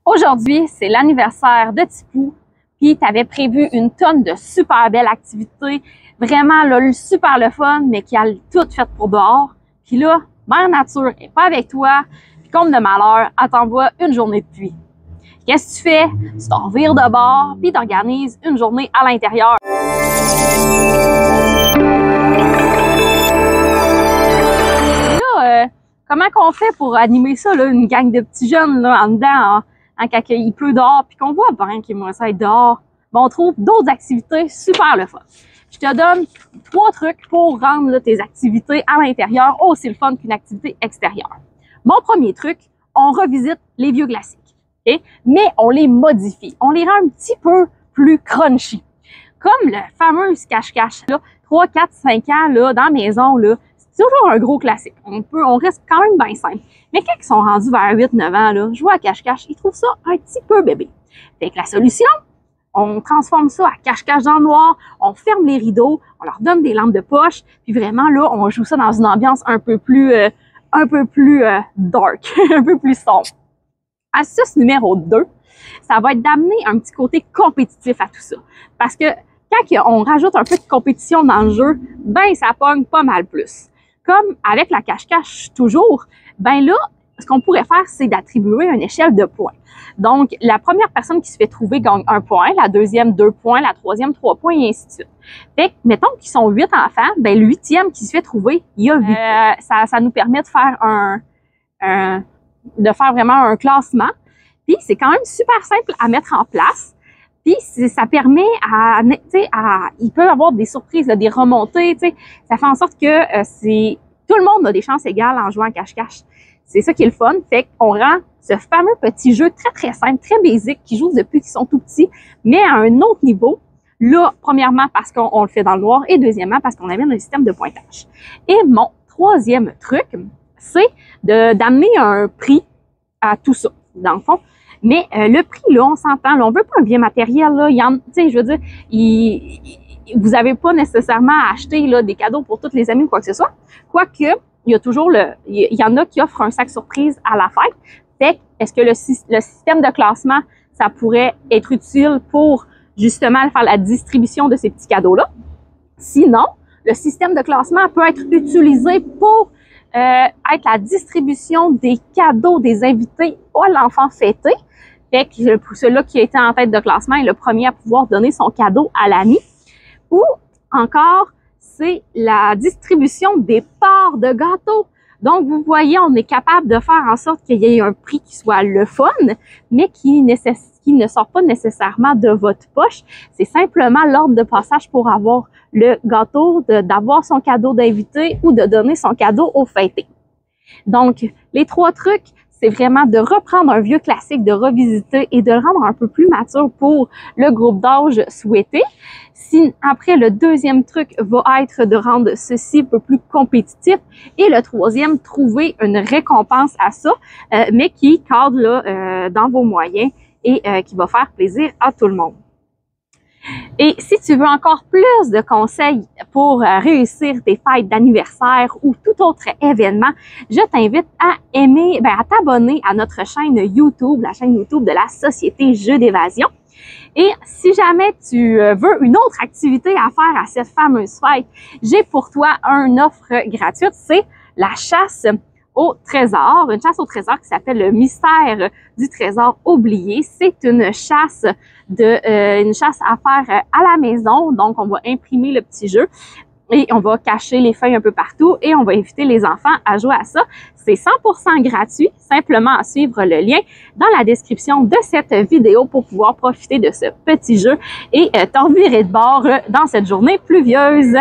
Aujourd'hui, c'est l'anniversaire de Tipou, puis tu avais prévu une tonne de super belles activités, vraiment là, super le fun, mais qui a tout fait pour dehors. Puis là, Mère Nature est pas avec toi, puis comme de malheur, elle t'envoie une journée de pluie. Qu'est-ce que tu fais? Tu t'en vires de bord, puis tu organises une journée à l'intérieur. Là, comment qu'on fait pour animer ça, là, une gang de petits jeunes là, en dedans, quand il pleut dehors, puis qu'on voit bien qu'il aimerait ça être dehors? Bon, on trouve d'autres activités super le fun. Je te donne 3 trucs pour rendre là, tes activités à l'intérieur aussi le fun qu'une activité extérieure. Mon premier truc, on revisite les vieux classiques. Okay? Mais on les modifie. On les rend un petit peu plus crunchy. Comme le fameux cache-cache, là, 3, 4, 5 ans, là, dans la maison, là, c'est toujours un gros classique. On reste quand même bien simple. Mais quand ils sont rendus vers 8, 9 ans, là, jouer à cache-cache, ils trouvent ça un petit peu bébé. Fait que la solution, on transforme ça à cache-cache dans le noir, on ferme les rideaux, on leur donne des lampes de poche, puis vraiment, là, on joue ça dans une ambiance un peu plus dark, un peu plus sombre. Astuce numéro 2, ça va être d'amener un petit côté compétitif à tout ça. Parce que quand on rajoute un peu de compétition dans le jeu, ben ça pogne pas mal plus. Comme avec la cache-cache toujours, ben là, ce qu'on pourrait faire, c'est d'attribuer une échelle de points. Donc, la première personne qui se fait trouver gagne 1 point, la deuxième 2 points, la troisième 3 points, et ainsi de suite. Fait que, mettons qu'ils sont 8 enfants, ben le 8e qui se fait trouver, il y a 8 points. Ça nous permet de faire vraiment un classement. Puis c'est quand même super simple à mettre en place. Puis ça permet il peut y avoir des surprises, là, des remontées, tu sais. Ça fait en sorte que tout le monde a des chances égales en jouant à cache-cache. C'est ça qui est le fun. Fait qu'on rend ce fameux petit jeu très, très simple, très basique, qui joue depuis qu'ils sont tout petits, mais à un autre niveau. Là, premièrement, parce qu'on le fait dans le noir, et deuxièmement, parce qu'on amène un système de pointage. Et mon troisième truc, c'est d'amener un prix à tout ça, dans le fond. Mais le prix, là, on s'entend, là, on veut pas un bien matériel, là. Tu sais, je veux dire, vous n'avez pas nécessairement à acheter là, des cadeaux pour tous les amis ou quoi que ce soit. Quoique, il y a toujours il y en a qui offrent un sac surprise à la fête. Fait est-ce que le système de classement, ça pourrait être utile pour justement faire la distribution de ces petits cadeaux-là? Sinon, le système de classement peut être utilisé pour être la distribution des cadeaux des invités à l'enfant fêté. Fait que pour celui-là qui a été en tête de classement est le premier à pouvoir donner son cadeau à l'ami. Ou encore, c'est la distribution des parts de gâteaux. Donc, vous voyez, on est capable de faire en sorte qu'il y ait un prix qui soit le fun, mais qui ne sort pas nécessairement de votre poche. C'est simplement l'ordre de passage pour avoir le gâteau, d'avoir son cadeau d'invité ou de donner son cadeau au fêté. Donc, les 3 trucs, c'est vraiment de reprendre un vieux classique, de revisiter et de le rendre un peu plus mature pour le groupe d'âge souhaité. Après, le deuxième truc va être de rendre ceci un peu plus compétitif. Et le troisième, trouver une récompense à ça, mais qui cadre là, dans vos moyens et qui va faire plaisir à tout le monde. Et si tu veux encore plus de conseils pour réussir tes fêtes d'anniversaire ou tout autre événement, je t'invite à à t'abonner à notre chaîne YouTube, la chaîne YouTube de la Société Jeux d'évasion. Et si jamais tu veux une autre activité à faire à cette fameuse fête, j'ai pour toi une offre gratuite, c'est la chasse au trésor, une chasse au trésor qui s'appelle le mystère du trésor oublié. C'est une chasse à faire à la maison. Donc, on va imprimer le petit jeu et on va cacher les feuilles un peu partout et on va inviter les enfants à jouer à ça. C'est 100% gratuit, simplement à suivre le lien dans la description de cette vidéo pour pouvoir profiter de ce petit jeu et t'en virer de bord dans cette journée pluvieuse.